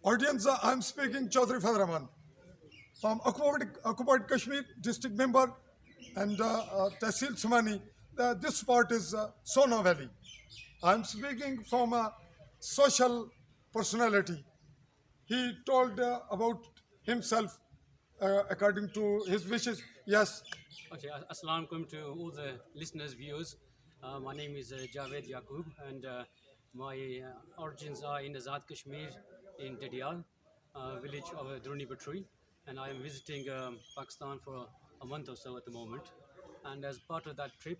Audience, I'm speaking Chaudhry Fazl Rahman from occupied Kashmir, district member and Tehsil Samani. This spot is Sona Valley. I'm speaking from a social personality. He told about himself according to his wishes. Yes. Okay, assalamu alaikum to all the listeners, viewers. My name is Javeed Ya'qoub, and my origins are in Azad, Kashmir, in Dadyal, village of Droney, and I am visiting Pakistan for a month or so at the moment. And as part of that trip,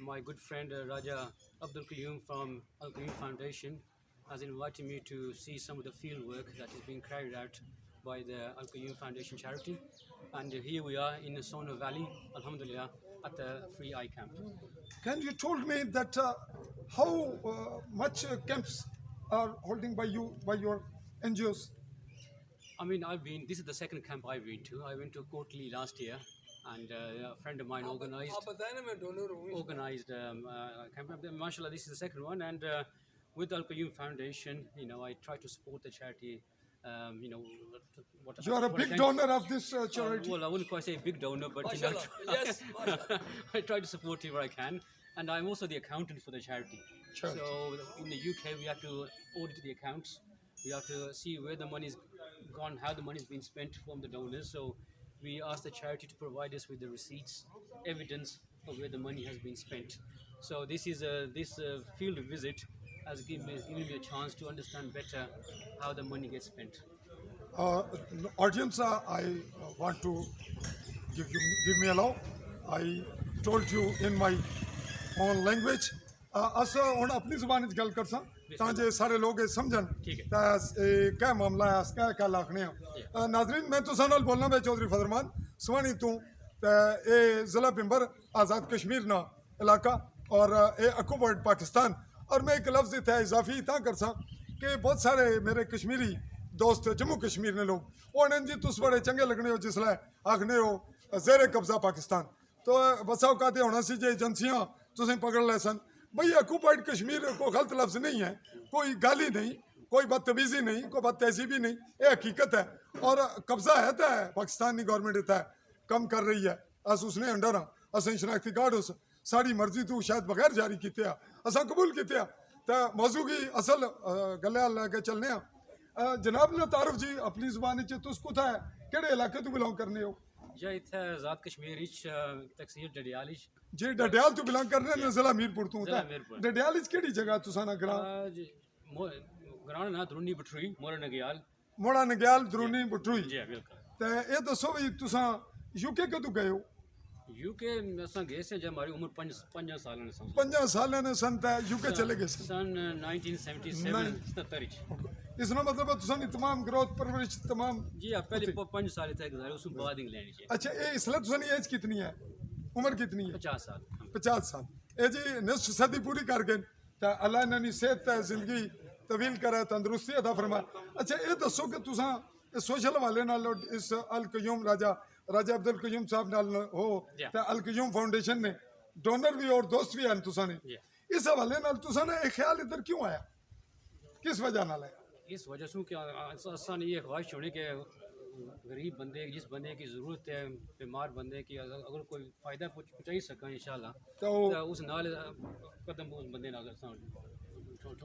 my good friend Raja Abdul Qayyum from Al Qayyum Foundation has invited me to see some of the field work that is being carried out by the Al Qayyum Foundation charity. And here we are in the Sona Valley, Alhamdulillah, at the free eye camp. Can you told me that how much camps are holding by you, by your NGOs? I mean, this is the second camp I've been to. I went to Kotli last year, and a friend of mine organized camp. Mashallah, this is the second one, and with Al Qayyum Foundation, I try to support the charity. You are a big donor of this charity. Well, I wouldn't quite say big donor, but Yes, I try to support it where I can, and I'm also the accountant for the charity. So in the UK, we have to audit the accounts. We have to see where the money's gone, how the money's been spent from the donors. So we ask the charity to provide us with the receipts, evidence of where the money has been spent. So this field visit has given me a chance to understand better how the money gets spent. Audience, I want to give me allow. I told you in my own language. अस हुण अपनी ज़बान च गल करसां तां जे सारे लोग समझन तां क्या मामला है, अस क्या गल आखने आ। नाज़रीन, मैं तुसां नाल बोलना मैं चौधरी फजल रहमान सुहानी तों ये ज़िला पिंबर आज़ाद कश्मीर ना इलाका और ये ऑक्यूपाइड पाकिस्तान। और मैं एक लफ्ज़ इत्थे इजाफी तां करसां कि बहुत सारे मेरे कश्मीरी दोस्त जम्मू कश्मीर ने लोग वो आने जी तुस बड़े चंगे लगने हो जिसलै आखने हो ज़ेरे कब्ज़ा पाकिस्तान। तो बसा औकात होना सी जे एजेंसियां तुसें पकड़ लै सन। भाई ऑक्यूपाइड कश्मीर कोई गलत लफ्ज़ नहीं है, कोई गाली नहीं, कोई बदतमीज़ी नहीं, कोई बद तहजीबी नहीं, ये हकीकत है। और कब्ज़ा है तो है, पाकिस्तानी गौरमेंट इतना कम कर रही है, अस उसने अंडर हाँ, असें शनाख्ती कार्ड उस साड़ी मर्जी तू शायद बगैर जारी किते असां कबूल किते तो मौजू की असल गल्ले लैके चलने। जनाब ने तारुफ जी अपनी ज़बान च तुस कुत्थै केड़े इलाके तू बिलोंग करने हो? जी इत्थे आज़ाद कश्मीर तहसील ڈڈیال जी ڈڈیال तो बिलोंग करने ने ज़िला मीरपुर तू ڈڈیال केड़ी जगह तुसा ना ग्रां ग्रां ना द्रोनी बटरूई मोड़ा नग्याल द्रोनी बटरूई। जी बिल्कुल। ते ये दसो भाई तुसा यूके कदों गए हो? यूके असां गए से जब हमारी उम्र 5 साल ने सन। 5 साल ने सन ते यूके चले गए सन 1977। इसका मतलब है तुसां तमाम ग्रोथ परवरिश तमाम। जी हाँ, पहले 5 साल थे गुजारे, उसके बाद इंग्लैंड के। अच्छा, ये इसलिए तुसां एज कितनी है, उम्र कितनी है? 50 साल। 50 साल ये जी निसफ सदी पूरी कर गए तो अल्लाह इन्होंने सेहत जिंदगी तवील करे, तंदुरुस्ती अता फरमाए। अच्छा, ये दसो कि तुसां सोशल हवाले नाल इस अल कयूम राजा अब्दुल कयूम साहब नाल हो तो अल कयूम फाउंडेशन ने डोनर भी और दोस्त भी हैं तुसां ने, इस हवाले नाल तुसां ने एक ख्याल इधर क्यों आया, किस वजह नाल आया? इस वजह से कि असा ने ये ख्वाहिश होनी कि गरीब बंदे, जिस बंदे की ज़रूरत है, बीमार बंदे की अगर कोई फ़ायदा पहुँचा ही सका इंशाल्लाह तो उस नाल कदम उस बंदे नाल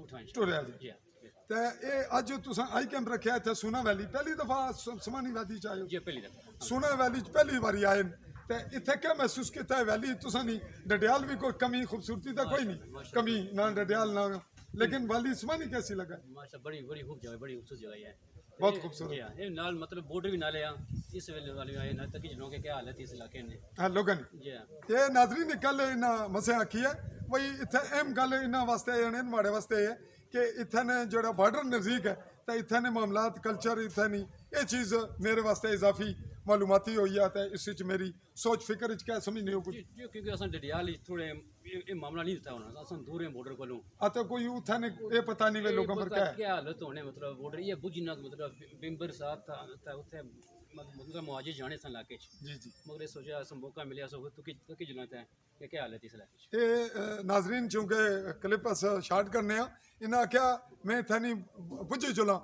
उठाएं। तो ये अज तुसां आई कैंप रखा इत्थे सोना वैली, पहली दफ़ा समानी वैली च आए हो? जी पहली दफ़ा सोना वैली च पहली बारी आए तो इत्थे क्या महसूस किया? वैली तुसां नहीं ڈڈیال भी कोई कमी खूबसूरती तो कोई नहीं कमी ना ڈڈیال ना, लेकिन वैली समानी कैसी लगा? माशा बड़ी खूब जगह, बड़ी खूबसूरत जगह है, बहुत खूबसूरत। ये नाल मतलब बॉर्डर भी नाले इस वाले आए ना तक जनों के क्या हालत है इस इलाके में। हाँ लोगों ने ये नाजरीन ने कल इन्ना मसे आखी है भाई इत्थे अहम गल इन्ना वास्ते आने माड़े वास्ते है कि इत्थे ने जो बॉर्डर नज़दीक है तो इत्थे ने मामलात कल्चर इत्थे नहीं ये चीज़ मेरे वास्ते इजाफी मालूमाती हुई है तो इस मेरी सोच फिक्र क्या समझने हो कुछ? क्योंकि असां ڈڈیال थोड़े ये मामला नहीं था होना, असां दूर हैं बॉर्डर कोलों। तो कोई उठा ने ये पता नहीं वे लोगों पर क्या हालत होने मतलब बॉर्डर ये बुझी ना मतलब बिंबर साथ था उथे मतलब मुआजे जाने सन इलाके जी मगर सोचा असां मौका मिलिया सो तो की जनात है कि क्या हालत इस इलाके ते नाजरीन चूंकि क्लिप अस शार्ट करने इन्हें आख्या मैं इत्थे नहीं बुझी चुला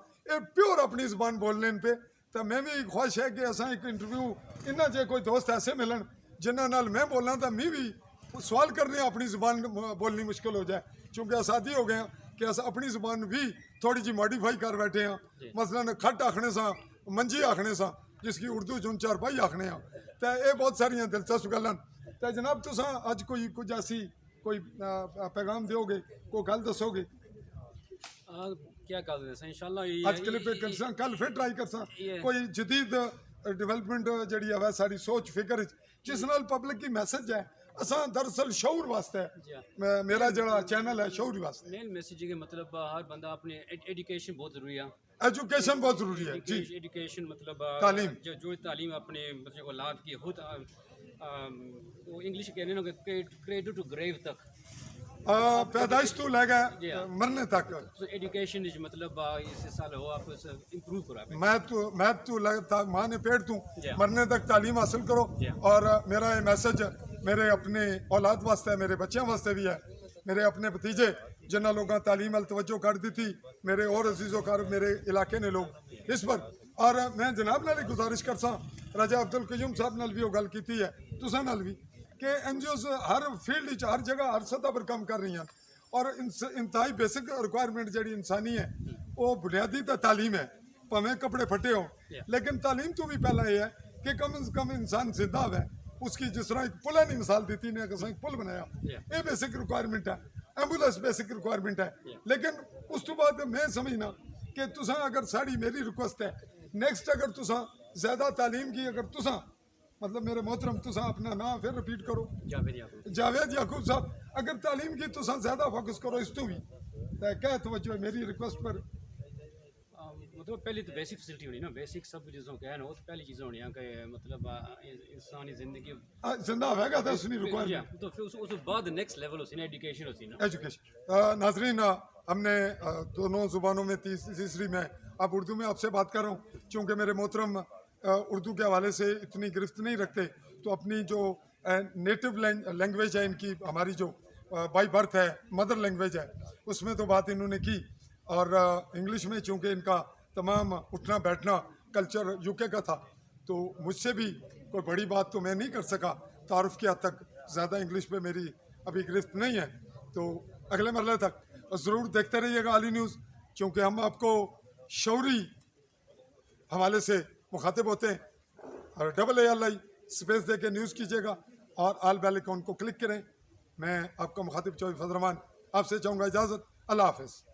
प्योर अपनी ज़बान बोलने पे। तो मैं भी ख्वाहिश है कि असा एक इंटरव्यू इन्ना जे कोई दोस्त ऐसे मिलन जिन्होंने नाल मैं बोलना तो मैं भी सवाल करने अपनी ज़बान बोलनी मुश्किल हो जाए, क्योंकि आज़ादी हो गए हैं कि अस अपनी ज़बान भी थोड़ी जी मॉडिफाई कर बैठे हैं। मसलन खट आखने सा, मंजी आखने सा, जिसकी उर्दू जुन चारपाई आखने हैं। तो ये बहुत सारिया दिलचस्प गल्लां। तो जनाब तुसा अज कोई कुछ ऐसी कोई पैगाम दोगे, कोई गल दसोगे? क्या कर दें इंशाल्लाह अज क्लिप करसा, कल फिर ट्राई करसा कोई जदीद डेवलपमेंट जड़ी है सारी सोच फिक्र जिस नाल पब्लिक की मैसेज है। असा दरअसल शऊर वास्ते है, मेरा जड़ा चैनल है शऊर वास्ते। मेन मैसेज है कि मतलब हर बंदा अपने एजुकेशन बहुत ज़रूरी है। एजुकेशन बहुत ज़रूरी है जी। एजुकेशन मतलब तालीम, जो तालीम अपने बच्चे को औलाद की खुद वो इंग्लिश कहने ना क्रेडिट टू ग्रेव तक, पैदाइश तो लगा मरने तक। तो एजुकेशन इज मतलब इस साल हो आप इम्प्रूव करो। मैं तो लगता माँ ने पेड़ तू मरने तक तालीम हासिल करो। और मेरा ये मैसेज मेरे अपने औलाद वास्ते है, मेरे बच्चों वास्ते भी है, मेरे अपने भतीजे जिन्होंने लोगों तालीम अल तवज्जो कर दी थी, मेरे और अजीज़ों कर मेरे इलाके ने लोग इस पर। और मैं जनाब नाल गुजारिश कर सा, राजा अब्दुल कयूम साहब नाल भी वो गल की है, तुसा नाल भी कि NGOs हर फील्ड हर जगह हर सतह पर काम कर रही हैं। और इंतहाई बेसिक रिक्वायरमेंट जी इंसानी है वो बुनियादी तो तालीम है, भावें कपड़े फटे हो, लेकिन तालीम तो भी पहला ये है कि कम से कम इंसान जिंदा है। उसकी जिस तरह एक पुल ने मिसाल दी थी ने एक पुल बनाया, ये बेसिक रिक्वायरमेंट है। एम्बुलेंस बेसिक रिक्वायरमेंट है। लेकिन उस तो बाद मैं समझना कि तुसा अगर साड़ी मेरी रिक्वेस्ट है नेक्स्ट अगर तुसा ज़्यादा तालीम की अगर तुसा मतलब मेरे मोहतरम तुसा अपना नाम फिर रिपीट करो, जावेद याकूब साहब, अगर तालीम की तुसा ज़्यादा फोकस करो इस तो भी क्या तवज्जो है मेरी रिक्वेस्ट पर? मतलब पहले तो बेसिक फैसिलिटी होनी ना, बेसिक सब चीज़ों का है ना, वो तो पहली चीज़ें होनी है कि मतलब इंसानी ज़िंदगी जिंदा होगा तो उसकी रिक्वायरमेंट तो फिर उस बाद नेक्स्ट लेवल होती ना एजुकेशन होती ना। एजुकेशन नाजरीन हमने दोनों ज़ुबानों में तीसरी में अब उर्दू में आपसे बात कर रहा हूँ, चूँकि मेरे मोहतरम उर्दू के हवाले से इतनी गिरफ्त नहीं रखते, तो अपनी जो नेटिव लैंग्वेज है इनकी, हमारी जो बाई बर्थ है मदर लैंग्वेज है, उसमें तो बात इन्होंने की। और इंग्लिश में चूँकि इनका तमाम उठना बैठना कल्चर UK का था, तो मुझसे भी कोई बड़ी बात तो मैं नहीं कर सका, तारुफ की हद तक ज़्यादा इंग्लिश पे मेरी अभी गिरफ्त नहीं है। तो अगले मरले तक ज़रूर देखते रहिएगा आली न्यूज़, क्योंकि हम आपको शौरी हवाले से मुखातिब होते हैं। और AALI स्पेस दे के न्यूज़ कीजिएगा और आल बेल आइकॉन को क्लिक करें। मैं आपका मुखातिब चौधरी फजल रहमान आपसे चाहूँगा इजाज़त, अल्लाह हाफ़िज़।